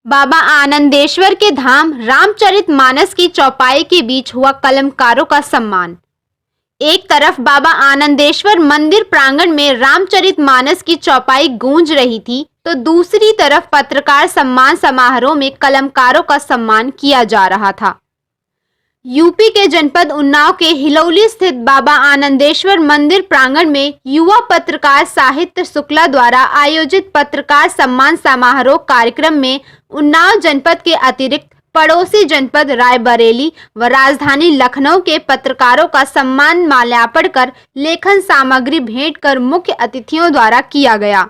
बाबा आनंदेश्वर के धाम रामचरितमानस की चौपाई के बीच हुआ कलमकारों का सम्मान। एक तरफ बाबा आनंदेश्वर मंदिर प्रांगण में रामचरितमानस की चौपाई गूंज रही थी, तो दूसरी तरफ पत्रकार सम्मान समारोह में कलमकारों का सम्मान किया जा रहा था। यूपी के जनपद उन्नाव के हिलौली स्थित बाबा आनंदेश्वर मंदिर प्रांगण में युवा पत्रकार साहित्य शुक्ला द्वारा आयोजित पत्रकार सम्मान समारोह कार्यक्रम में उन्नाव जनपद के अतिरिक्त पड़ोसी जनपद रायबरेली व राजधानी लखनऊ के पत्रकारों का सम्मान माल्यार्पण कर लेखन सामग्री भेंट कर मुख्य अतिथियों द्वारा किया गया।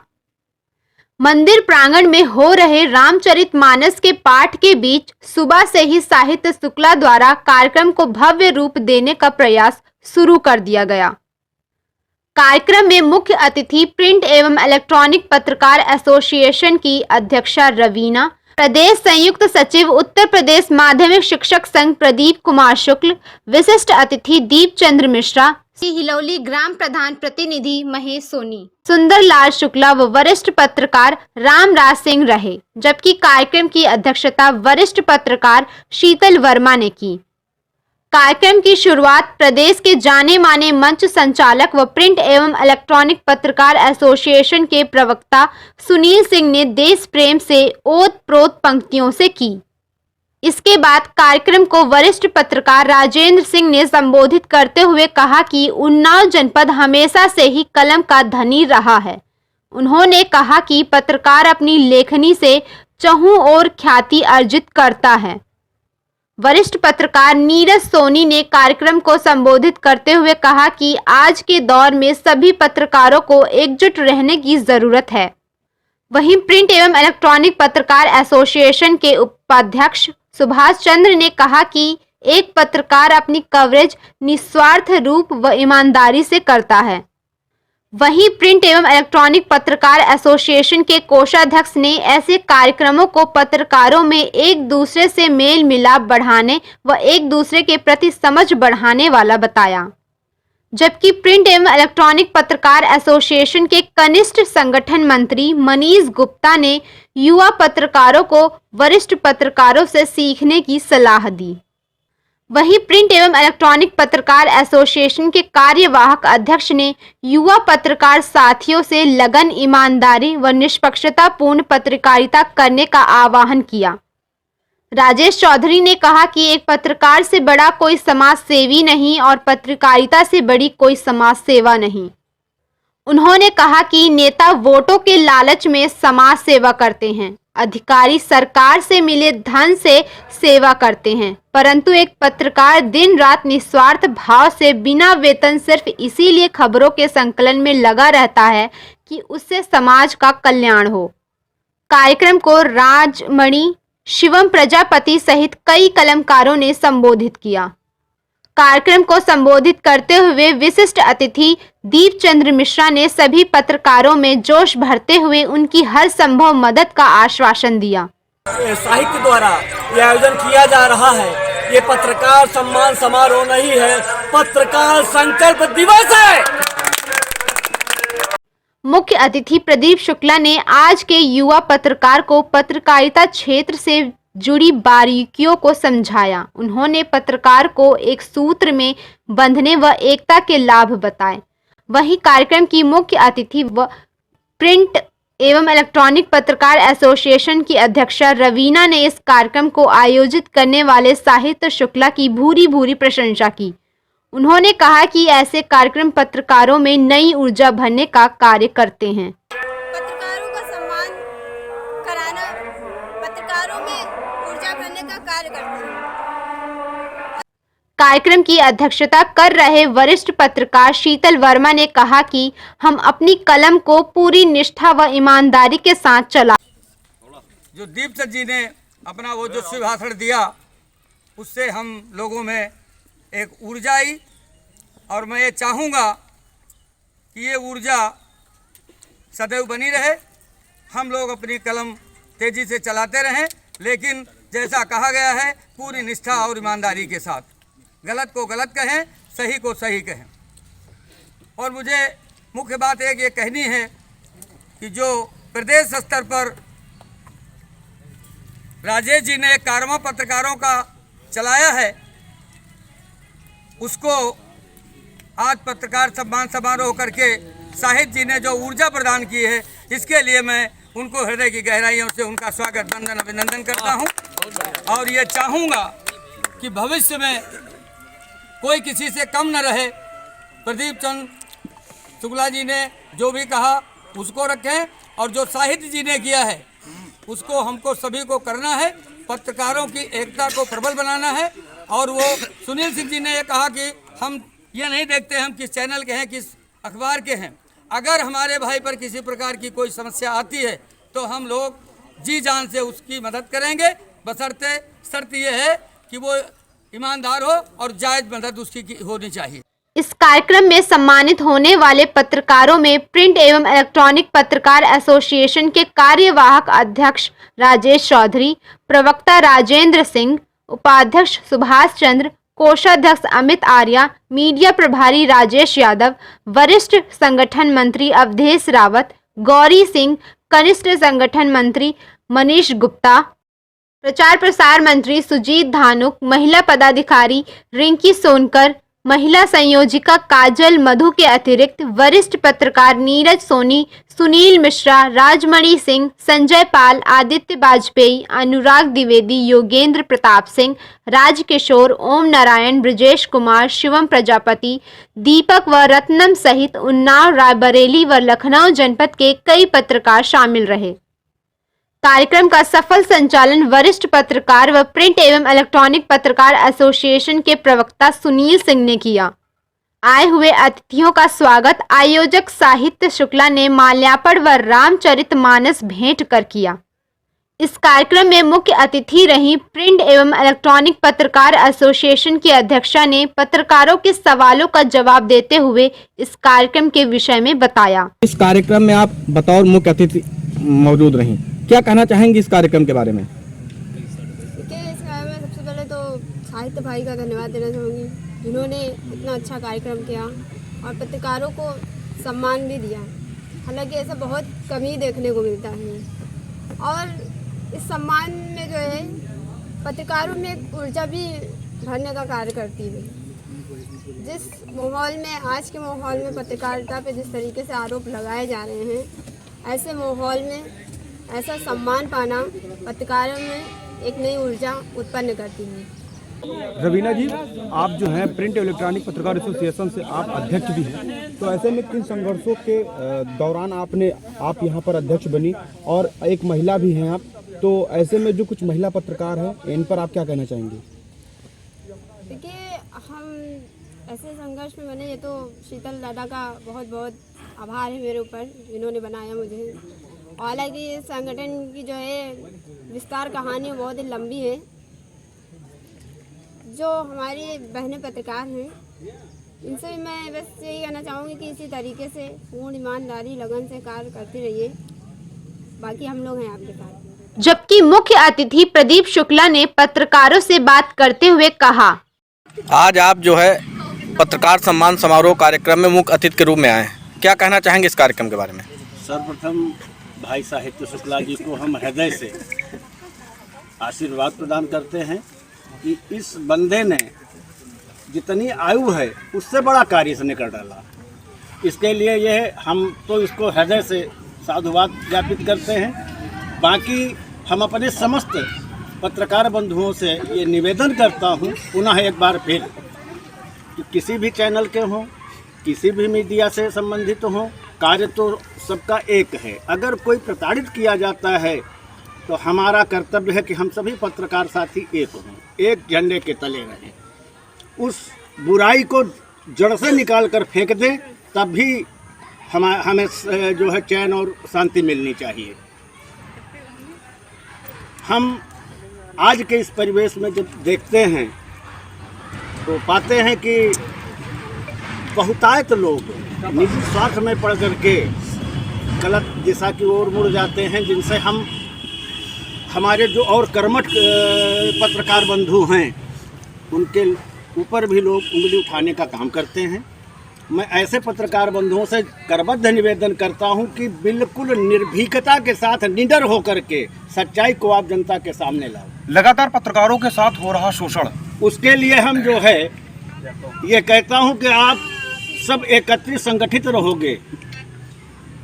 मंदिर प्रांगण में हो रहे रामचरितमानस के पाठ के बीच सुबह से ही साहित्य शुक्ला द्वारा कार्यक्रम को भव्य रूप देने का प्रयास शुरू कर दिया गया। कार्यक्रम में मुख्य अतिथि प्रिंट एवं इलेक्ट्रॉनिक पत्रकार एसोसिएशन की अध्यक्षा रवीना, प्रदेश संयुक्त सचिव उत्तर प्रदेश माध्यमिक शिक्षक संघ प्रदीप कुमार शुक्ल, विशिष्ट अतिथि दीप चंद्र मिश्रा, हिलौली ग्राम प्रधान प्रतिनिधि महेश सोनी, सुंदरलाल शुक्ला व वरिष्ठ पत्रकार रामराज सिंह रहे, जबकि कार्यक्रम की अध्यक्षता वरिष्ठ पत्रकार शीतल वर्मा ने की। कार्यक्रम की शुरुआत प्रदेश के जाने माने मंच संचालक व प्रिंट एवं इलेक्ट्रॉनिक पत्रकार एसोसिएशन के प्रवक्ता सुनील सिंह ने देश प्रेम से ओत प्रोत पंक्तियों से की। इसके बाद कार्यक्रम को वरिष्ठ पत्रकार राजेंद्र सिंह ने संबोधित करते हुए कहा कि उन्नाव जनपद हमेशा से ही कलम का धनी रहा है। उन्होंने कहा कि पत्रकार अपनी लेखनी से चहुं ओर ख्याति अर्जित करता है। वरिष्ठ पत्रकार नीरज सोनी ने कार्यक्रम को संबोधित करते हुए कहा कि आज के दौर में सभी पत्रकारों को एकजुट रहने की जरूरत है। वहीं प्रिंट एवं इलेक्ट्रॉनिक पत्रकार एसोसिएशन के उपाध्यक्ष सुभाष चंद्र ने कहा कि एक पत्रकार अपनी कवरेज निस्वार्थ रूप व ईमानदारी से करता है। वहीं प्रिंट एवं इलेक्ट्रॉनिक पत्रकार एसोसिएशन के कोषाध्यक्ष ने ऐसे कार्यक्रमों को पत्रकारों में एक दूसरे से मेल मिलाप बढ़ाने व एक दूसरे के प्रति समझ बढ़ाने वाला बताया। जबकि प्रिंट एवं इलेक्ट्रॉनिक पत्रकार एसोसिएशन के कनिष्ठ संगठन मंत्री मनीष गुप्ता ने युवा पत्रकारों को वरिष्ठ पत्रकारों से सीखने की सलाह दी। वहीं प्रिंट एवं इलेक्ट्रॉनिक पत्रकार एसोसिएशन के कार्यवाहक अध्यक्ष ने युवा पत्रकार साथियों से लगन, ईमानदारी व निष्पक्षतापूर्ण पत्रकारिता करने का आह्वान किया। राजेश चौधरी ने कहा कि एक पत्रकार से बड़ा कोई समाज सेवी नहीं और पत्रकारिता से बड़ी कोई समाज सेवा नहीं। उन्होंने कहा कि नेता वोटों के लालच में समाज सेवा करते हैं, अधिकारी सरकार से मिले धन से सेवा करते हैं, परंतु एक पत्रकार दिन रात निस्वार्थ भाव से बिना वेतन सिर्फ इसीलिए खबरों के संकलन में लगा रहता है कि उससे समाज का कल्याण हो। कार्यक्रम को राजमणि, शिवम प्रजापति सहित कई कलमकारों ने संबोधित किया। कार्यक्रम को संबोधित करते हुए विशिष्ट अतिथि दीप चंद्र मिश्रा ने सभी पत्रकारों में जोश भरते हुए उनकी हर संभव मदद का आश्वासन दिया। साहित्य द्वारा ये आयोजन किया जा रहा है। ये पत्रकार सम्मान समारोह नहीं है, पत्रकार संकल्प दिवस है। मुख्य अतिथि प्रदीप शुक्ला ने आज के युवा पत्रकार को पत्रकारिता क्षेत्र से जुड़ी बारीकियों को समझाया। उन्होंने पत्रकार को एक सूत्र में बंधने व एकता के लाभ बताए। वहीं कार्यक्रम की मुख्य अतिथि व प्रिंट एवं इलेक्ट्रॉनिक पत्रकार एसोसिएशन की अध्यक्षा रवीना ने इस कार्यक्रम को आयोजित करने वाले साहित्य शुक्ला की भूरी भूरी प्रशंसा की। उन्होंने कहा कि ऐसे कार्यक्रम पत्रकारों में नई ऊर्जा भरने का कार्य करते हैं। पत्रकारों का सम्मान कराना पत्रकारों में ऊर्जा भरने का कार्य करते हैं। कार्यक्रम की अध्यक्षता कर रहे वरिष्ठ पत्रकार शीतल वर्मा ने कहा कि हम अपनी कलम को पूरी निष्ठा व ईमानदारी के साथ चला। जो दीपचंद जी ने अपना वो जो शुभ भाषण दिया, उससे हम लोगों में एक ऊर्जा आई और मैं ये चाहूँगा कि ये ऊर्जा सदैव बनी रहे। हम लोग अपनी कलम तेज़ी से चलाते रहें, लेकिन जैसा कहा गया है पूरी निष्ठा और ईमानदारी के साथ। गलत को गलत कहें, सही को सही कहें। और मुझे मुख्य बात एक ये कहनी है कि जो प्रदेश स्तर पर राजेश जी ने एक कारवां पत्रकारों का चलाया है, उसको आज पत्रकार सम्मान समारोह करके साहिब जी ने जो ऊर्जा प्रदान की है, इसके लिए मैं उनको हृदय की गहराइयों से उनका स्वागत वंदन अभिनंदन करता हूं। और ये चाहूँगा कि भविष्य में कोई किसी से कम न रहे। प्रदीप चंद्र शुक्ला जी ने जो भी कहा उसको रखें, और जो साहित्य जी ने किया है उसको हमको सभी को करना है। पत्रकारों की एकता को प्रबल बनाना है। और वो सुनील सिंह जी ने ये कहा कि हम ये नहीं देखते हम किस चैनल के हैं, किस अखबार के हैं। अगर हमारे भाई पर किसी प्रकार की कोई समस्या आती है तो हम लोग जी जान से उसकी मदद करेंगे, बशर्ते शर्त ये है कि वो ईमानदार हो और जायज़ मदद उसकी होनी चाहिए। इस कार्यक्रम में सम्मानित होने वाले पत्रकारों में प्रिंट एवं इलेक्ट्रॉनिक पत्रकार एसोसिएशन के कार्यवाहक अध्यक्ष राजेश चौधरी, प्रवक्ता राजेंद्र सिंह, उपाध्यक्ष सुभाष चंद्र, कोषाध्यक्ष अमित आर्या, मीडिया प्रभारी राजेश यादव, वरिष्ठ संगठन मंत्री अवधेश रावत, गौरी सिंह, कनिष्ठ संगठन मंत्री मनीष गुप्ता, प्रचार प्रसार मंत्री सुजीत धानुक, महिला पदाधिकारी रिंकी सोनकर, महिला संयोजिका काजल मधु के अतिरिक्त वरिष्ठ पत्रकार नीरज सोनी, सुनील मिश्रा, राजमणि सिंह, संजय पाल, आदित्य वाजपेयी, अनुराग द्विवेदी, योगेंद्र प्रताप सिंह, राजकिशोर, ओम नारायण, ब्रजेश कुमार, शिवम प्रजापति, दीपक व रत्नम सहित उन्नाव, रायबरेली व लखनऊ जनपद के कई पत्रकार शामिल रहे। कार्यक्रम का सफल संचालन वरिष्ठ पत्रकार व प्रिंट एवं इलेक्ट्रॉनिक पत्रकार एसोसिएशन के प्रवक्ता सुनील सिंह ने किया। आए हुए अतिथियों का स्वागत आयोजक साहित्य शुक्ला ने माल्यार्पण व रामचरितमानस भेंट कर किया। इस कार्यक्रम में मुख्य अतिथि रही प्रिंट एवं इलेक्ट्रॉनिक पत्रकार एसोसिएशन की अध्यक्षा ने पत्रकारों के सवालों का जवाब देते हुए इस कार्यक्रम के विषय में बताया। इस कार्यक्रम में आप बतौर मुख्य अतिथि मौजूद रहीं, क्या कहना चाहेंगे इस कार्यक्रम के बारे में? देखिए, इस बारे में सबसे पहले तो साहित्य भाई का धन्यवाद देना चाहूँगी, जिन्होंने इतना अच्छा कार्यक्रम किया और पत्रकारों को सम्मान भी दिया। हालांकि ऐसा बहुत कम ही देखने को मिलता है, और इस सम्मान में जो है पत्रकारों में एक ऊर्जा भी भरने का कार्य करती है। जिस माहौल में, आज के माहौल में पत्रकारिता पे जिस तरीके से आरोप लगाए जा रहे हैं, ऐसे माहौल में ऐसा सम्मान पाना पत्रकारों में एक नई ऊर्जा उत्पन्न करती है। रवीना जी, आप जो हैं प्रिंट इलेक्ट्रॉनिक पत्रकार एसोसिएशन से आप अध्यक्ष भी हैं, तो ऐसे में किन संघर्षों के दौरान आप यहाँ पर अध्यक्ष बनी और एक महिला भी हैं आप, तो ऐसे में जो कुछ महिला पत्रकार हैं इन पर आप क्या कहना चाहेंगे? देखिए, हम ऐसे संघर्ष में बने, ये तो शीतल दादा का बहुत बहुत आभार है मेरे ऊपर, जिन्होंने बनाया मुझे। हालांकि इस संगठन की जो है विस्तार कहानी बहुत ही लंबी है। जो हमारी बहनें पत्रकार हैं, इनसे भी मैं बस यही कहना चाहूँगी कि इसी तरीके से पूर्ण ईमानदारी लगन से कार्य करती रहिए। बाकी हम लोग हैं आपके साथ। जबकि मुख्य अतिथि प्रदीप शुक्ला ने पत्रकारों से बात करते हुए कहा, आज आप जो है पत्रकार सम्मान समारोह कार्यक्रम में मुख्य अतिथि के रूप में आए हैं, क्या कहना चाहेंगे इस कार्यक्रम के बारे में? सर्वप्रथम भाई साहित्य शुक्ला जी को हम हृदय से आशीर्वाद प्रदान करते हैं कि इस बंदे ने जितनी आयु है उससे बड़ा कार्य इसने कर डाला। इसके लिए ये हम तो इसको हृदय से साधुवाद ज्ञापित करते हैं। बाकी हम अपने समस्त पत्रकार बंधुओं से ये निवेदन करता हूँ पुनः एक बार फिर कि किसी भी चैनल के हों, किसी भी मीडिया से संबंधित हों, कार्य तो सबका एक है। अगर कोई प्रताड़ित किया जाता है तो हमारा कर्तव्य है कि हम सभी पत्रकार साथी एक हों, एक झंडे के तले रहें, उस बुराई को जड़ से निकाल कर फेंक दें, तब भी हमें जो है चैन और शांति मिलनी चाहिए। हम आज के इस परिवेश में जब देखते हैं तो पाते हैं कि बहुतायत लोग निजी स्वार्थ में पड़ करके गलत दिशा की ओर मुड़ जाते हैं, जिनसे हमारे जो और कर्मठ पत्रकार बंधु हैं उनके ऊपर भी लोग उंगली उठाने का काम करते हैं। मैं ऐसे पत्रकार बंधुओं से करबद्ध निवेदन करता हूं कि बिल्कुल निर्भीकता के साथ निडर होकर के सच्चाई को आप जनता के सामने लाओ। लगातार पत्रकारों के साथ हो रहा शोषण, उसके लिए हम जो है ये कहता हूं कि आप सब एकत्रित संगठित रहोगे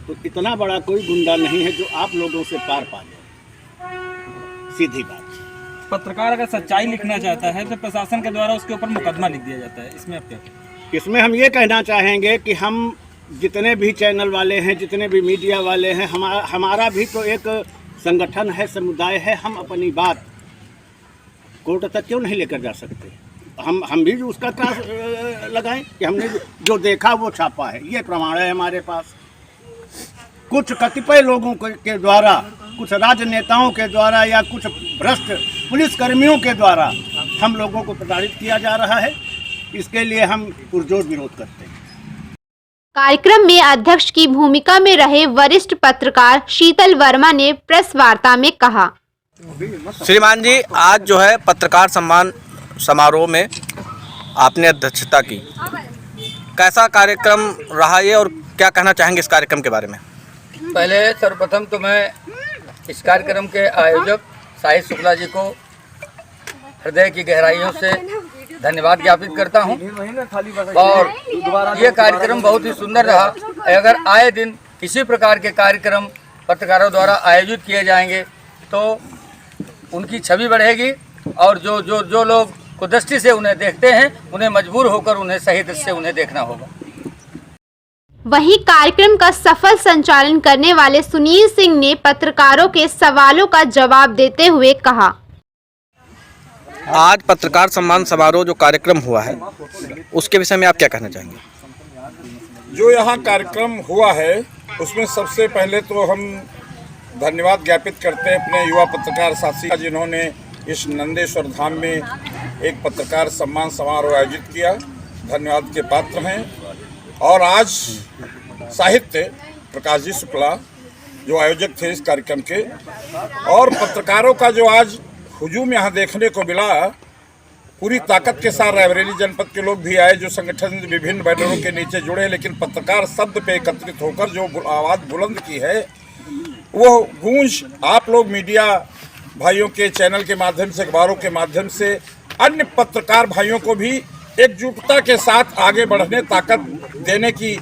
तो इतना बड़ा कोई गुंडा नहीं है जो आप लोगों से पार पा जाए। सीधी बात। पत्रकार अगर सच्चाई लिखना चाहता है तो प्रशासन के द्वारा उसके ऊपर मुकदमा लिख दिया जाता है, इसमें आप क्या कहें? इसमें हम ये कहना चाहेंगे कि हम जितने भी चैनल वाले हैं, जितने भी मीडिया वाले हैं, हमारा भी तो एक संगठन है, समुदाय है। हम अपनी बात कोर्ट तक क्यों नहीं लेकर जा सकते? हम भी उसका त्रास लगाएं कि हमने जो देखा वो छापा है, ये प्रमाण है हमारे पास। कुछ कतिपय लोगों के द्वारा, कुछ राजनेताओं के द्वारा या कुछ भ्रष्ट पुलिसकर्मियों के द्वारा हम लोगों को प्रताड़ित किया जा रहा है। इसके लिए हम पुरजोर विरोध करते हैं। कार्यक्रम में अध्यक्ष की भूमिका में रहे वरिष्ठ पत्रकार शीतल वर्मा ने प्रेस वार्ता में कहा, श्रीमान जी, आज जो है पत्रकार सम्मान समारोह में आपने अध्यक्षता की, कैसा कार्यक्रम रहा ये और क्या कहना चाहेंगे इस कार्यक्रम के बारे में? पहले सर्वप्रथम तो मैं इस कार्यक्रम के आयोजक साहित्य शुक्ला जी को हृदय की गहराइयों से धन्यवाद ज्ञापित करता हूं। और ये कार्यक्रम बहुत ही सुंदर रहा। अगर आए दिन किसी प्रकार के कार्यक्रम पत्रकारों द्वारा आयोजित किए जाएंगे तो उनकी छवि बढ़ेगी और जो लोग कुदृष्टि से उन्हें देखते हैं उन्हें मजबूर होकर उन्हें सही दृष्टि से उन्हें देखना होगा। वहीं कार्यक्रम का सफल संचालन करने वाले सुनील सिंह ने पत्रकारों के सवालों का जवाब देते हुए कहा, आज पत्रकार सम्मान समारोह जो कार्यक्रम हुआ है उसके विषय में आप क्या कहना चाहेंगे? जो यहाँ कार्यक्रम हुआ है उसमें सबसे पहले तो हम धन्यवाद ज्ञापित करते हैं अपने युवा पत्रकार साथी का, जिन्होंने इस नंदेश्वर धाम में एक पत्रकार सम्मान समारोह आयोजित किया। धन्यवाद के पात्र हैं। और आज साहित्य प्रकाश जी शुक्ला जो आयोजक थे इस कार्यक्रम के, और पत्रकारों का जो आज हुजूम यहाँ देखने को मिला, पूरी ताकत के साथ रायबरेली जनपद के लोग भी आए जो संगठन विभिन्न बैनरों के नीचे जुड़े, लेकिन पत्रकार शब्द पे एकत्रित होकर जो आवाज़ बुलंद की है वो गूंज आप लोग मीडिया भाइयों के चैनल के माध्यम से, अखबारों के माध्यम से अन्य पत्रकार भाइयों को भी एकजुटता के साथ आगे बढ़ने, ताकत देने की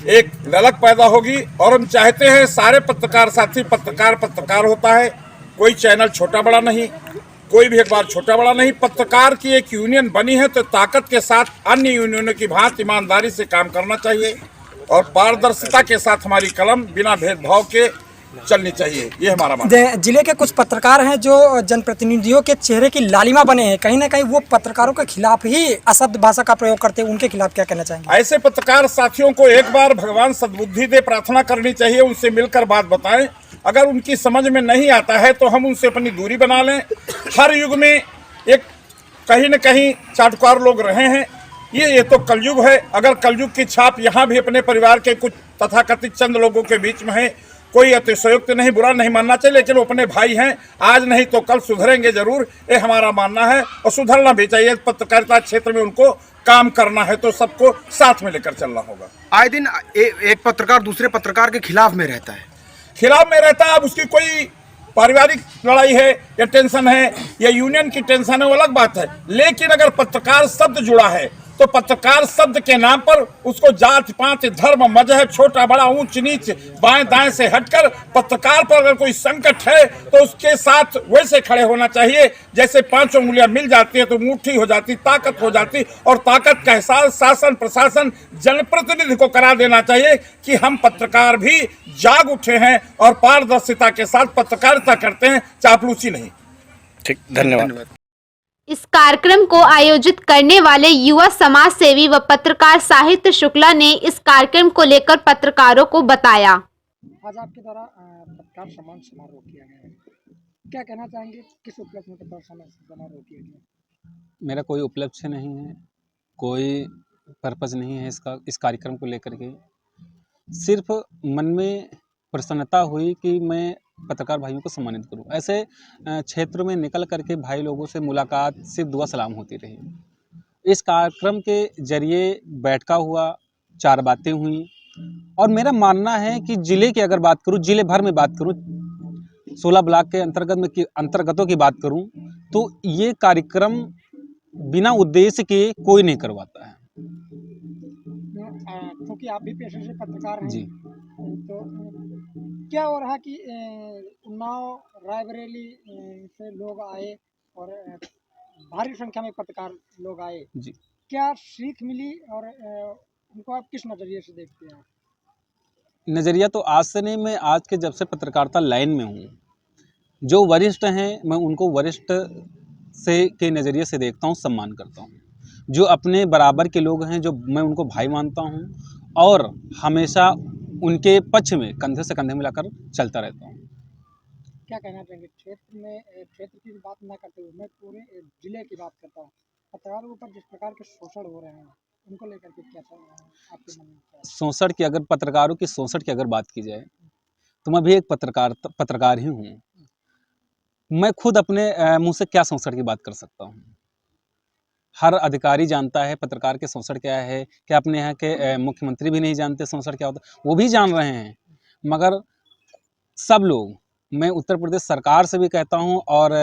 एक ललक पैदा होगी। और हम चाहते हैं सारे पत्रकार साथी, पत्रकार होता है, कोई चैनल छोटा बड़ा नहीं, कोई भी अखबार छोटा बड़ा नहीं। पत्रकार की एक यूनियन बनी है तो ताकत के साथ अन्य यूनियनों की भांति ईमानदारी से काम करना चाहिए और पारदर्शिता के साथ हमारी कलम बिना भेदभाव के चलनी चाहिए, ये हमारा मानना है। जिले के कुछ पत्रकार हैं जो जनप्रतिनिधियों के चेहरे की लालिमा बने हैं, कहीं ना कहीं वो पत्रकारों के खिलाफ ही अशब्द भाषा का प्रयोग करते हैं, उनके खिलाफ क्या कहना चाहेंगे? ऐसे पत्रकार साथियों को एक बार भगवान सद्बुद्धि दे प्रार्थना करनी चाहिए, उनसे मिलकर बात बताएं। अगर उनकी समझ में नहीं आता है तो हम उनसे अपनी दूरी बना लें। हर युग में एक कहीं न कहीं चाटुकार लोग रहे हैं, ये तो कलयुग है। अगर कलयुग की छाप यहाँ भी अपने परिवार के कुछ तथाकथित चंद लोगों के बीच में है, कोई अतिशयोक्त नहीं, बुरा नहीं मानना चाहिए, लेकिन वो अपने भाई हैं, आज नहीं तो कल सुधरेंगे जरूर, ये हमारा मानना है। और सुधरना भी चाहिए। पत्रकारिता क्षेत्र में उनको काम करना है तो सबको साथ में लेकर चलना होगा। आए दिन एक पत्रकार दूसरे पत्रकार के खिलाफ में रहता है, अब उसकी कोई पारिवारिक लड़ाई है या टेंशन है या यूनियन की टेंशन है, वो अलग बात है। लेकिन अगर पत्रकार शब्द जुड़ा है तो पत्रकार शब्द के नाम पर उसको जात पात धर्म मजहब छोटा बड़ा ऊंच नीच बाएं दाएं से हटकर पत्रकार पर अगर कोई संकट है तो उसके साथ वैसे खड़े होना चाहिए जैसे पांचों उंगलियां मिल जाती है तो मुट्ठी हो जाती, ताकत हो जाती। और ताकत का एहसास शासन प्रशासन जनप्रतिनिधि को करा देना चाहिए कि हम पत्रकार भी जाग उठे हैं और पारदर्शिता के साथ पत्रकारिता करते हैं, चापलूसी नहीं। ठीक, धन्यवाद। इस कार्यक्रम को आयोजित करने वाले युवा समाज सेवी व पत्रकार साहित्य शुक्ला ने इस कार्यक्रम को लेकर पत्रकारों को बताया। आज आपके द्वारा पत्रकार सम्मान समारोह किया गया है, क्या कहना चाहेंगे? किस उपलक्ष्य में पत्रकार सम्मान समारोह किया गया? मेरा कोई उपलक्ष्य नहीं है, कोई पर्पज़ नहीं है इस कार्यक्रम को लेकर के। सिर्फ मन में प्रसन्नता हुई कि मैं पत्रकार भाइयों को सम्मानित करूं। ऐसे क्षेत्र में निकल करके भाई लोगों से मुलाकात, सिर्फ दुआ सलाम होती रही। इस कार्यक्रम के जरिए बैठका हुआ, 4 बातें हुई। और मेरा मानना है कि ज़िले की अगर बात करूँ, ज़िले भर में बात करूँ, 16 ब्लॉक के अंतर्गतों की बात करूँ, तो ये कार्यक्रम बिना उद्देश्य के कोई नहीं करवाता है। क्योंकि आप भी पेशे से पत्रकार हैं जी। तो क्या हो रहा कि उन्नाव, रायबरेली से लोग आए और भारी संख्या में पत्रकार लोग आए, जी। क्या सीख मिली और उनको आप किस नज़रिए से देखते हैं? नज़रिया तो आज से नहीं, मैं आज के जब से पत्रकारिता लाइन में हूँ, जो वरिष्ठ हैं मैं उनको वरिष्ठ से के नज़रिए से देखता हूँ, सम्मान करता हूँ। जो अपने बराबर के लोग हैं, जो मैं उनको भाई मानता हूँ और हमेशा उनके पक्ष में कंधे से कंधे मिलाकर चलता रहता हूँ। क्या कहना चाहेंगे? क्षेत्र की बात ना करते हुए मैं पूरे जिले की बात करता हूँ। पत्रकारों के ऊपर जिस प्रकार के शोषण हो रहे हैं, उनको लेकर के क्या चल रहा है आपके मन में? शोषण की अगर पत्रकारों की शोषण की अगर बात की जाए, तो मैं भी एक पत्रकार ही हूँ। मैं खुद अपने मुँह से क्या शोषण की बात कर सकता हूँ? हर अधिकारी जानता है पत्रकार के शोषण क्या है। क्या अपने यहाँ के मुख्यमंत्री भी नहीं जानते शोषण क्या होता है? वो भी जान रहे हैं, मगर सब लोग, मैं उत्तर प्रदेश सरकार से भी कहता हूँ और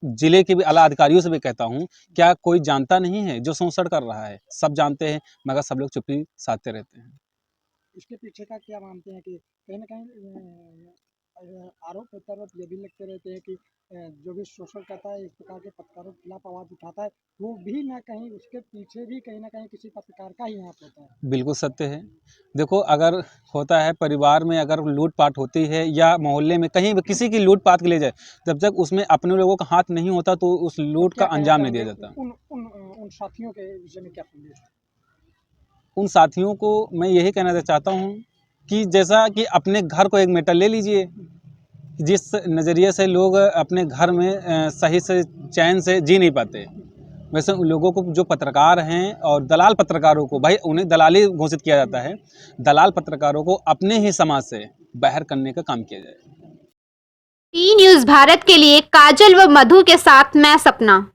जिले के भी आला अधिकारियों से भी कहता हूँ, क्या कोई जानता नहीं है जो शोषण कर रहा है? सब जानते हैं, मगर सब लोग चुप्पी साधते रहते हैं। इसके पीछे का क्या मानते हैं कि कहीं न कहीं आरोप प्रत्यारोप ये भी लगते रहते हैं कि जो भी शोषण करता है, इस प्रकार के पत्रकारों के खिलाफ आवाज़ उठाता है, वो भी ना कहीं उसके पीछे भी कहीं न कहीं किसी पत्रकार का ही हाथ होता है। बिल्कुल सत्य है। देखो, अगर होता है परिवार में अगर लूट-पाट होती है या मोहल्ले में कहीं भी किसी की लूट-पाट के ले जाए, जब तक उसमें अपने लोगों का हाथ नहीं होता तो उस लूट का अंजाम नहीं दिया जाता। उन साथियों के विषय में क्या संदेश है? उन साथियों को मैं यही कहना चाहता हूँ कि जैसा कि अपने घर को एक मेटर ले लीजिए, जिस नज़रिए से लोग अपने घर में सही से चैन से जी नहीं पाते, वैसे उन लोगों को जो पत्रकार हैं और दलाल पत्रकारों को, भाई उन्हें दलाली घोषित किया जाता है, दलाल पत्रकारों को अपने ही समाज से बाहर करने का काम किया जाए। टी न्यूज़ भारत के लिए काजल व मधु के साथ मैं सपना।